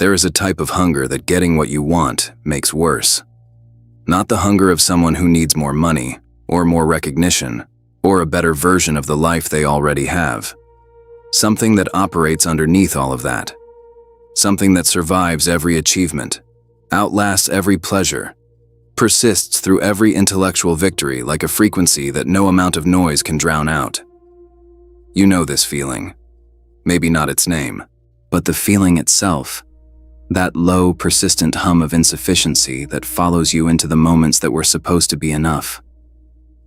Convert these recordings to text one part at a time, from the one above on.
There is a type of hunger that getting what you want makes worse. Not the hunger of someone who needs more money, or more recognition, or a better version of the life they already have. Something that operates underneath all of that. Something that survives every achievement, outlasts every pleasure, persists through every intellectual victory like a frequency that no amount of noise can drown out. You know this feeling. Maybe not its name, but the feeling itself. That low, persistent hum of insufficiency that follows you into the moments that were supposed to be enough.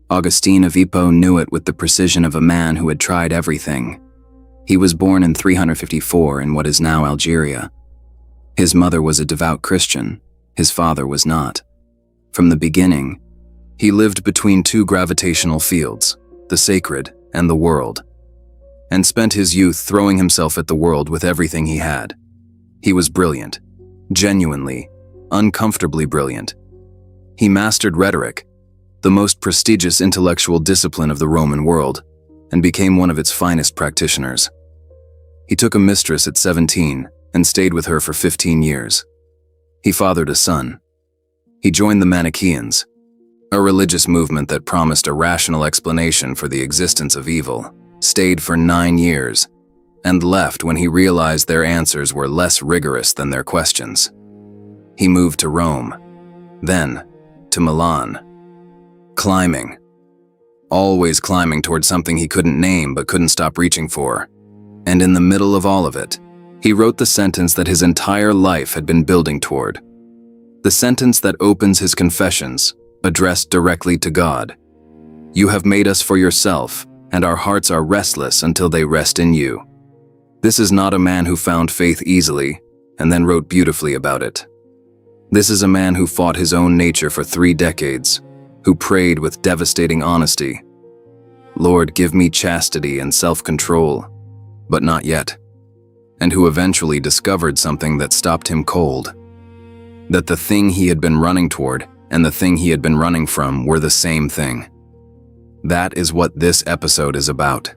Augustine of Hippo knew it with the precision of a man who had tried everything. He was born in 354 in what is now Algeria. His mother was a devout Christian, his father was not. From the beginning, he lived between two gravitational fields, the sacred and the world, and spent his youth throwing himself at the world with everything he had. He was brilliant, genuinely, uncomfortably brilliant. He mastered rhetoric, the most prestigious intellectual discipline of the Roman world, and became one of its finest practitioners. He took a mistress at 17 and stayed with her for 15 years. He fathered a son. He joined the Manichaeans, a religious movement that promised a rational explanation for the existence of evil, stayed for 9 years, and left when he realized their answers were less rigorous than their questions. He moved to Rome, then to Milan. Climbing. Always climbing toward something he couldn't name but couldn't stop reaching for. And in the middle of all of it, he wrote the sentence that his entire life had been building toward. The sentence that opens his confessions, addressed directly to God. You have made us for yourself, and our hearts are restless until they rest in you. This is not a man who found faith easily and then wrote beautifully about it. This is a man who fought his own nature for 3 decades, who prayed with devastating honesty. Lord, give me chastity and self-control, but not yet. And who eventually discovered something that stopped him cold. That the thing he had been running toward and the thing he had been running from were the same thing. That is what this episode is about.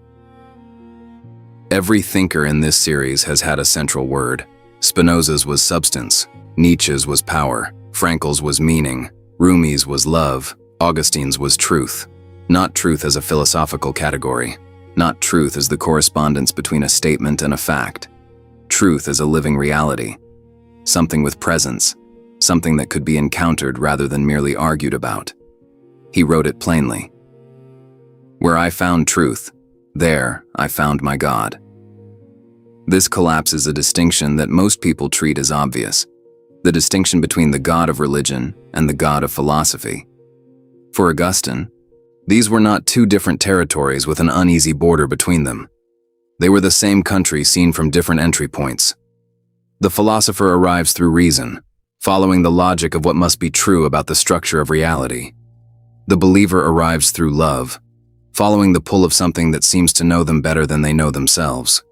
Every thinker in this series has had a central word. Spinoza's was substance, Nietzsche's was power, Frankl's was meaning, Rumi's was love, Augustine's was truth. Not truth as a philosophical category, not truth as the correspondence between a statement and a fact. Truth as a living reality, something with presence, something that could be encountered rather than merely argued about. He wrote it plainly. Where I found truth, there I found my God. This collapses a distinction that most people treat as obvious, the distinction between the God of religion and the God of philosophy. For Augustine, these were not two different territories with an uneasy border between them. They were the same country seen from different entry points. The philosopher arrives through reason, following the logic of what must be true about the structure of reality. The believer arrives through love, following the pull of something that seems to know them better than they know themselves.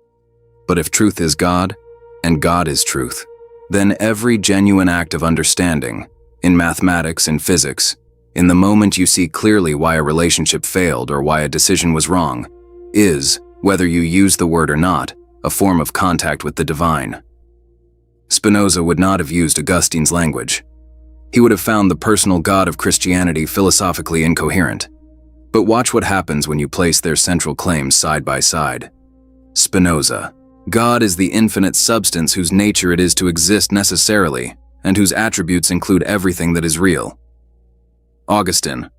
But if truth is God, and God is truth, then every genuine act of understanding, in mathematics and physics, in the moment you see clearly why a relationship failed or why a decision was wrong, is, whether you use the word or not, a form of contact with the divine. Spinoza would not have used Augustine's language. He would have found the personal God of Christianity philosophically incoherent. But watch what happens when you place their central claims side by side. Spinoza. God is the infinite substance whose nature it is to exist necessarily, and whose attributes include everything that is real. Augustine.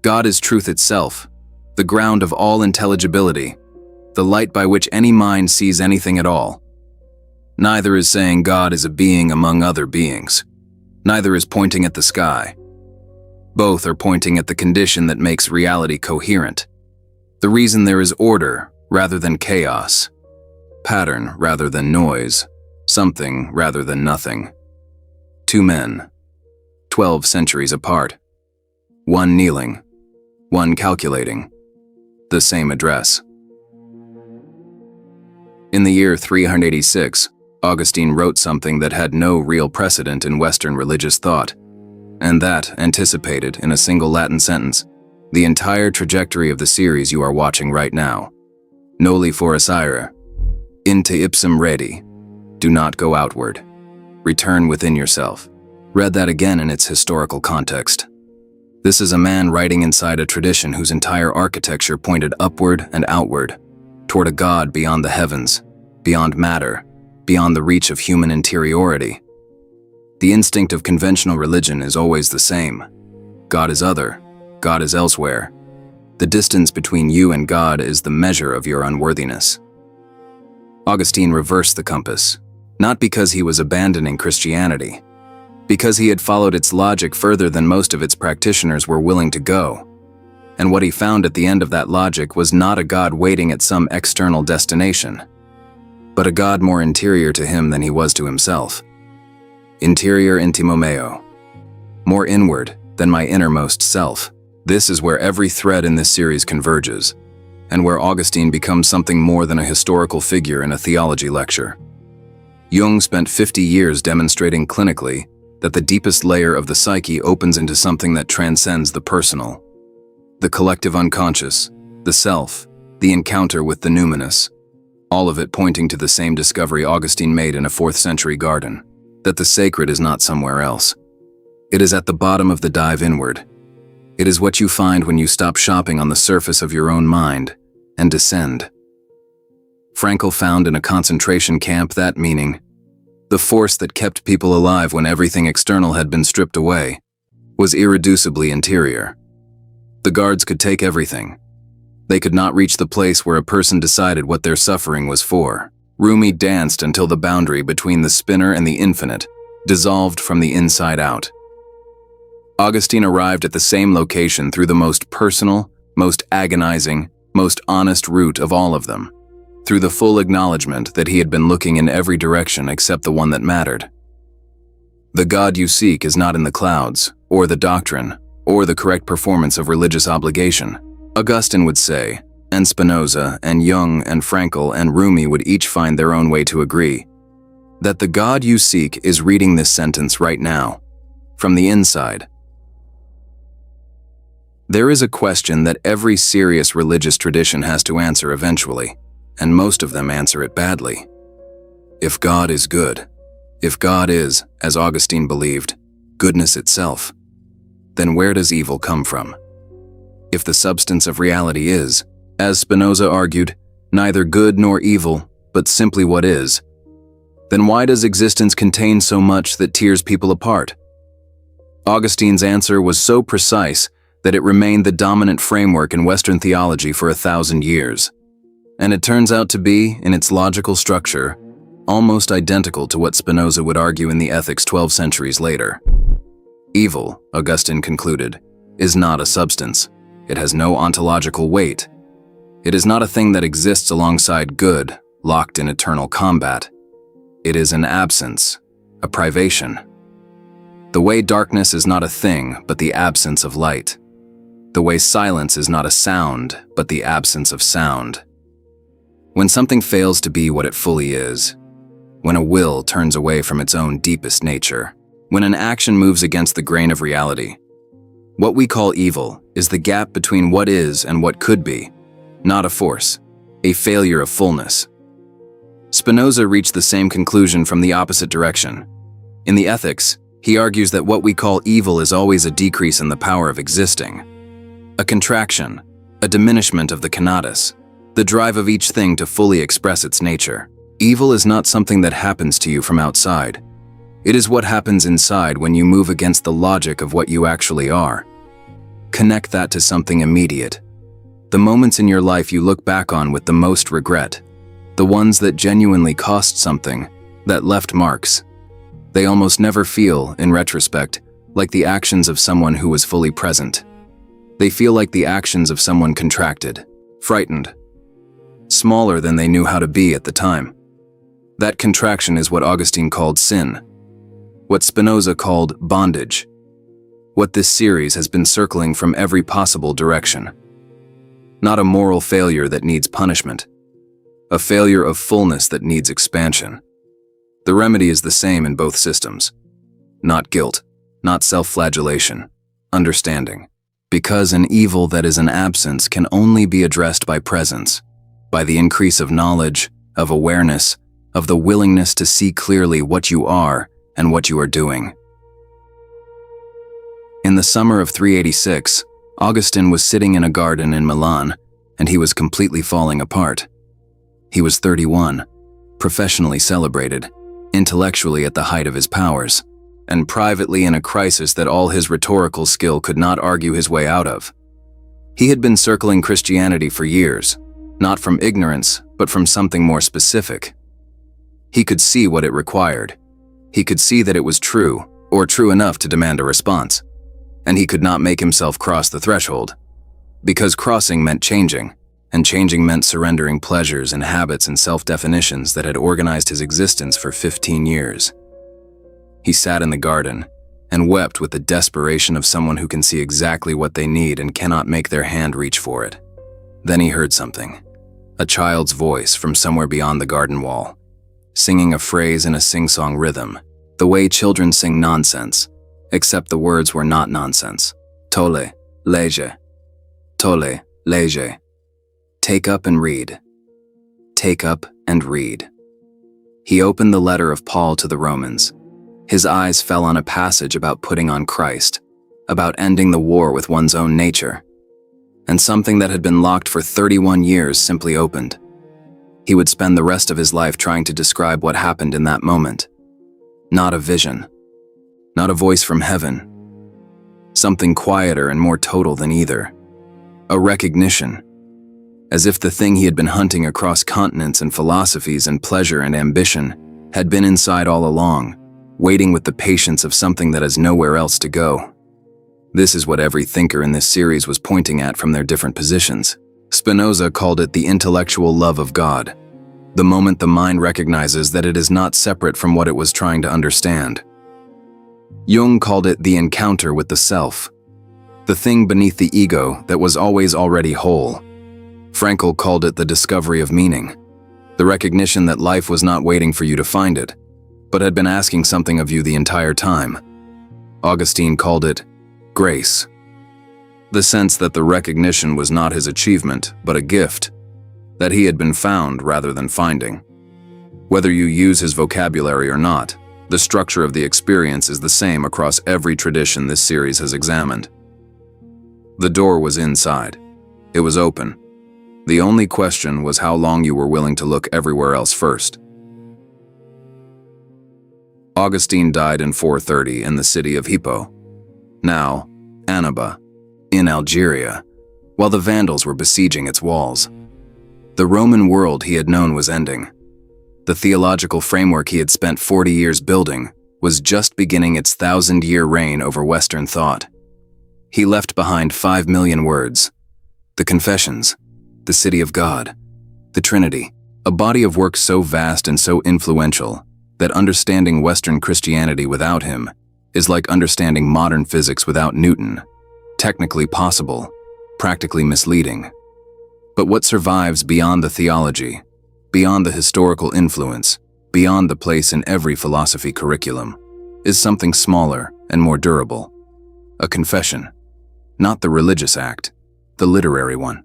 God is truth itself, the ground of all intelligibility, the light by which any mind sees anything at all. Neither is saying God is a being among other beings. Neither is pointing at the sky. Both are pointing at the condition that makes reality coherent. The reason there is order rather than chaos, pattern rather than noise, something rather than nothing. 2 men, 12 centuries apart. One kneeling, one calculating. The same address. In the year 386, Augustine wrote something that had no real precedent in Western religious thought, and that anticipated, in a single Latin sentence, the entire trajectory of the series you are watching right now. Noli forest ire, inte ipsum redi. Do not go outward. Return within yourself. Read that again in its historical context. This is a man writing inside a tradition whose entire architecture pointed upward and outward, toward a God beyond the heavens, beyond matter, beyond the reach of human interiority. The instinct of conventional religion is always the same. God is other. God is elsewhere. The distance between you and God is the measure of your unworthiness. Augustine reversed the compass, not because he was abandoning Christianity, because he had followed its logic further than most of its practitioners were willing to go. And what he found at the end of that logic was not a God waiting at some external destination, but a God more interior to him than he was to himself. Interior intimo meo. More inward than my innermost self. This is where every thread in this series converges, and where Augustine becomes something more than a historical figure in a theology lecture. Jung spent 50 years demonstrating clinically that the deepest layer of the psyche opens into something that transcends the personal. The collective unconscious, the self, the encounter with the numinous, all of it pointing to the same discovery Augustine made in a 4th century garden, that the sacred is not somewhere else. It is at the bottom of the dive inward. It is what you find when you stop shopping on the surface of your own mind and descend. Frankl found in a concentration camp that meaning, the force that kept people alive when everything external had been stripped away, was irreducibly interior. The guards could take everything. They could not reach the place where a person decided what their suffering was for. Rumi danced until the boundary between the spinner and the infinite dissolved from the inside out. Augustine arrived at the same location through the most personal, most agonizing, most honest route of all of them, through the full acknowledgement that he had been looking in every direction except the one that mattered. The God you seek is not in the clouds, or the doctrine, or the correct performance of religious obligation, Augustine would say, and Spinoza and Jung and Frankl and Rumi would each find their own way to agree, that the God you seek is reading this sentence right now, from the inside. There is a question that every serious religious tradition has to answer eventually, and most of them answer it badly. If God is good, if God is, as Augustine believed, goodness itself, then where does evil come from? If the substance of reality is, as Spinoza argued, neither good nor evil, but simply what is, then why does existence contain so much that tears people apart? Augustine's answer was so precise that it remained the dominant framework in Western theology for 1,000 years. And it turns out to be, in its logical structure, almost identical to what Spinoza would argue in the Ethics 12 centuries later. Evil, Augustine concluded, is not a substance. It has no ontological weight. It is not a thing that exists alongside good, locked in eternal combat. It is an absence, a privation. The way darkness is not a thing, but the absence of light. The way silence is not a sound, but the absence of sound. When something fails to be what it fully is, when a will turns away from its own deepest nature, when an action moves against the grain of reality, what we call evil is the gap between what is and what could be, not a force, a failure of fullness. Spinoza reached the same conclusion from the opposite direction. In the Ethics, he argues that what we call evil is always a decrease in the power of existing, a contraction, a diminishment of the conatus, the drive of each thing to fully express its nature. Evil is not something that happens to you from outside. It is what happens inside when you move against the logic of what you actually are. Connect that to something immediate. The moments in your life you look back on with the most regret, the ones that genuinely cost something, that left marks. They almost never feel, in retrospect, like the actions of someone who was fully present. They feel like the actions of someone contracted, frightened, smaller than they knew how to be at the time. That contraction is what Augustine called sin, what Spinoza called bondage, what this series has been circling from every possible direction. Not a moral failure that needs punishment, a failure of fullness that needs expansion. The remedy is the same in both systems. Not guilt, not self-flagellation, understanding. Because an evil that is an absence can only be addressed by presence, by the increase of knowledge, of awareness, of the willingness to see clearly what you are and what you are doing. In the summer of 386, Augustine was sitting in a garden in Milan, and he was completely falling apart. He was 31, professionally celebrated, intellectually at the height of his powers, and privately in a crisis that all his rhetorical skill could not argue his way out of. He had been circling Christianity for years, not from ignorance, but from something more specific. He could see what it required. He could see that it was true, or true enough to demand a response, and he could not make himself cross the threshold, because crossing meant changing, and changing meant surrendering pleasures and habits and self-definitions that had organized his existence for 15 years. He sat in the garden and wept with the desperation of someone who can see exactly what they need and cannot make their hand reach for it. Then he heard something, a child's voice from somewhere beyond the garden wall, singing a phrase in a sing-song rhythm, the way children sing nonsense, except the words were not nonsense. Tole, lege. Tole, lege. Take up and read. Take up and read. He opened the letter of Paul to the Romans. His eyes fell on a passage about putting on Christ, about ending the war with one's own nature. And something that had been locked for 31 years simply opened. He would spend the rest of his life trying to describe what happened in that moment. Not a vision. Not a voice from heaven. Something quieter and more total than either. A recognition. As if the thing he had been hunting across continents and philosophies and pleasure and ambition had been inside all along, waiting with the patience of something that has nowhere else to go. This is what every thinker in this series was pointing at from their different positions. Spinoza called it the intellectual love of God, the moment the mind recognizes that it is not separate from what it was trying to understand. Jung called it the encounter with the self, the thing beneath the ego that was always already whole. Frankl called it the discovery of meaning, the recognition that life was not waiting for you to find it, but had been asking something of you the entire time. Augustine called it grace, the sense that the recognition was not his achievement, but a gift, that he had been found rather than finding. Whether you use his vocabulary or not, the structure of the experience is the same across every tradition this series has examined. The door was inside. It was open. The only question was how long you were willing to look everywhere else first. Augustine died in 430 in the city of Hippo, now Annaba, in Algeria, while the Vandals were besieging its walls. The Roman world he had known was ending. The theological framework he had spent 40 years building was just beginning its 1,000-year reign over Western thought. He left behind 5 million words, the Confessions, the City of God, the Trinity, a body of work so vast and so influential that understanding Western Christianity without him is like understanding modern physics without Newton, technically possible, practically misleading. But what survives beyond the theology, beyond the historical influence, beyond the place in every philosophy curriculum, is something smaller and more durable. A confession, not the religious act, the literary one.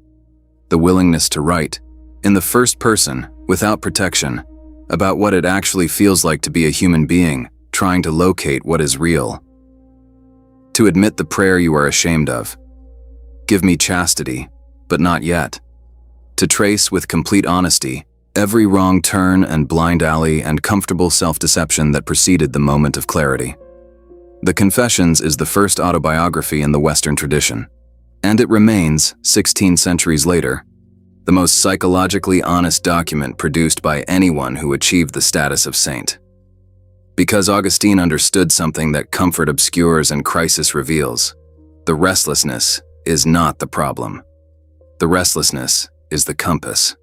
The willingness to write, in the first person, without protection, about what it actually feels like to be a human being trying to locate what is real. To admit the prayer you are ashamed of. Give me chastity, but not yet. To trace with complete honesty every wrong turn and blind alley and comfortable self-deception that preceded the moment of clarity. The Confessions is the first autobiography in the Western tradition, and it remains, 16 centuries later, the most psychologically honest document produced by anyone who achieved the status of saint. Because Augustine understood something that comfort obscures and crisis reveals, the restlessness is not the problem. The restlessness is the compass.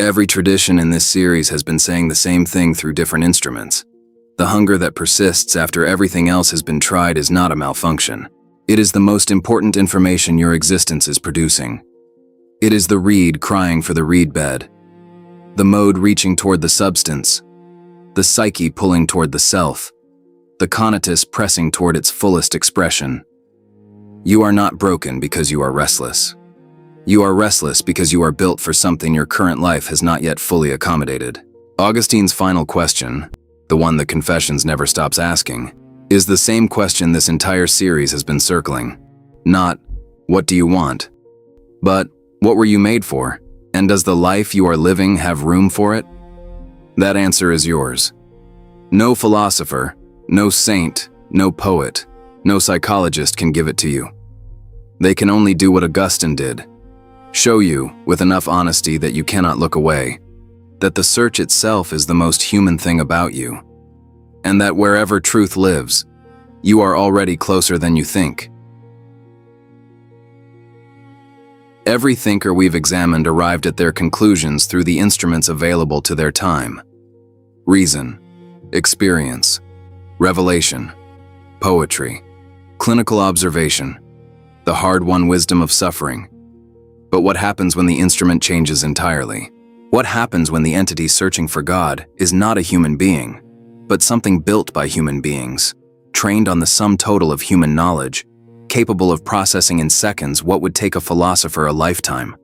Every tradition in this series has been saying the same thing through different instruments. The hunger that persists after everything else has been tried is not a malfunction. It is the most important information your existence is producing. It is the reed crying for the reed bed, the mode reaching toward the substance, the psyche pulling toward the self, the conatus pressing toward its fullest expression. You are not broken because you are restless. You are restless because you are built for something your current life has not yet fully accommodated. Augustine's final question, the one that Confessions never stops asking, is the same question this entire series has been circling. Not, what do you want? But, what were you made for? And does the life you are living have room for it? That answer is yours. No philosopher, no saint, no poet, no psychologist can give it to you. They can only do what Augustine did. Show you, with enough honesty that you cannot look away, that the search itself is the most human thing about you, and that wherever truth lives, you are already closer than you think. Every thinker we've examined arrived at their conclusions through the instruments available to their time: reason, experience, revelation, poetry, clinical observation, the hard-won wisdom of suffering. But what happens when the instrument changes entirely? What happens when the entity searching for God is not a human being, but something built by human beings, trained on the sum total of human knowledge, capable of processing in seconds what would take a philosopher a lifetime?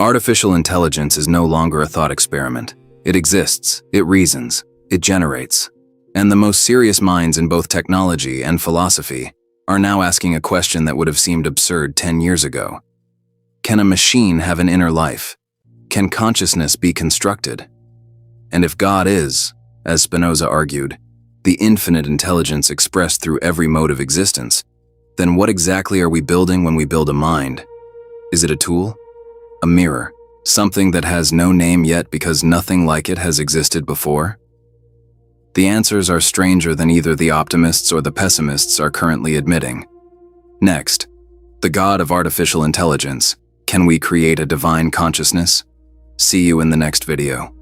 Artificial intelligence is no longer a thought experiment. It exists, it reasons, it generates. And the most serious minds in both technology and philosophy are now asking a question that would have seemed absurd 10 years ago. Can a machine have an inner life? Can consciousness be constructed? And if God is, as Spinoza argued, the infinite intelligence expressed through every mode of existence, then what exactly are we building when we build a mind? Is it a tool? A mirror? Something that has no name yet because nothing like it has existed before? The answers are stranger than either the optimists or the pessimists are currently admitting. Next, the God of artificial intelligence. Can we create a divine consciousness? See you in the next video.